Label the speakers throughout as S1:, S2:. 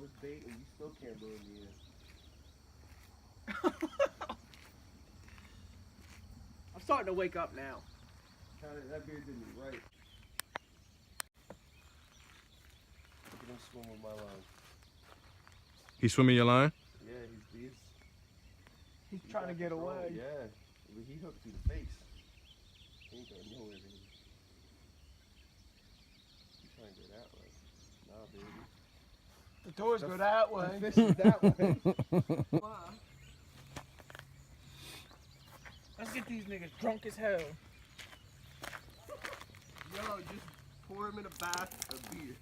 S1: this bait and you still can't lure me in.
S2: I'm starting to wake up now.
S1: That beer did me right. Look at him swim with my line.
S3: He's swimming your line?
S1: Yeah,
S2: He's trying to get away.
S1: Yeah, but he hooked through the face. He ain't going nowhere, baby. He's trying to go that way. Nah, baby.
S2: The doors go that way.
S1: The fish is that way.
S2: Wow. Let's get these niggas drunk as hell.
S1: Yo, just pour him in a bath of beer.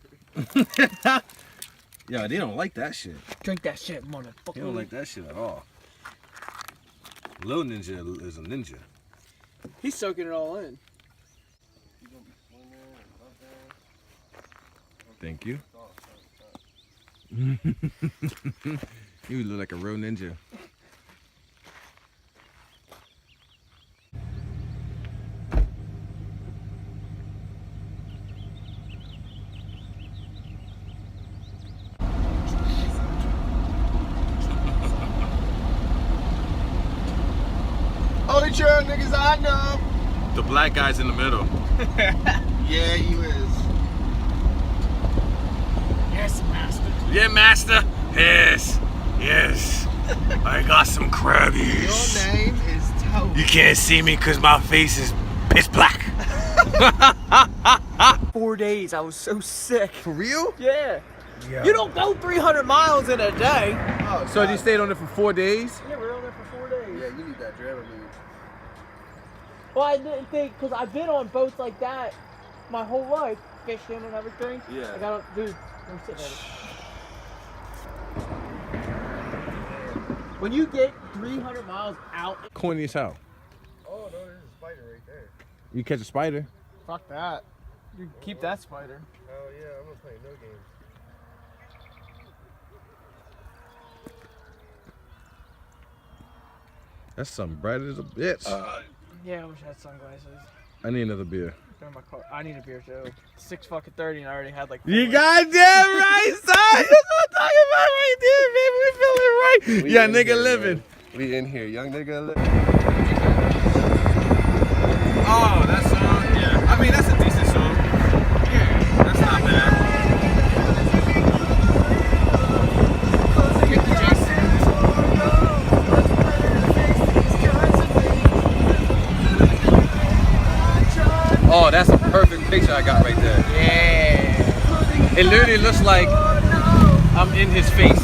S3: Yeah, they don't like that shit.
S2: Drink that shit, motherfucker.
S3: They don't like that shit at all. Little Ninja is a ninja.
S2: He's soaking it all in.
S1: You gonna be swimming and
S3: Thank you. You look like a real ninja.
S1: Only trail niggas I know.
S3: The black guy's in the middle.
S1: Yeah, you is.
S2: Yes, master.
S3: Yeah, master. Yes. Yes. I got some crabbies.
S1: Your name is Toby.
S3: You can't see me because my face is pitch black.
S2: 4 days, I was so sick.
S1: For real?
S2: Yeah. You don't go 300 miles in a day.
S1: Oh,
S3: So you stayed on it for 4 days?
S2: Yeah, we were on there for 4 days.
S1: Yeah, you need that Dramamine.
S2: Well, I didn't think, because I've been on boats like that my whole life, fishing and everything.
S3: Yeah.
S2: I got dude, I'm sitting there. When you get 300 miles out.
S3: Corniest how?
S1: Oh, no, there's a spider right there.
S3: You catch a spider?
S2: Fuck that. You keep that spider.
S1: Hell yeah, I'm gonna play no games.
S3: That's something bright as a bitch.
S2: Yeah, I wish I had sunglasses.
S3: I need another beer.
S2: They're in my car. I need a beer too. 6:30 and I already had like.
S3: You goddamn right, son. That's what I'm talking about right there, baby. We feeling right.
S1: We
S3: Yeah,
S1: in
S3: nigga
S1: here,
S3: living.
S1: man. We in here, young nigga living.
S3: Oh, that song? Yeah. I mean, that's a decent song. Yeah, that's not bad.
S2: Get the Jason.
S3: Oh, that's a perfect picture I got right there.
S2: Yeah.
S3: It literally looks like I'm in his face.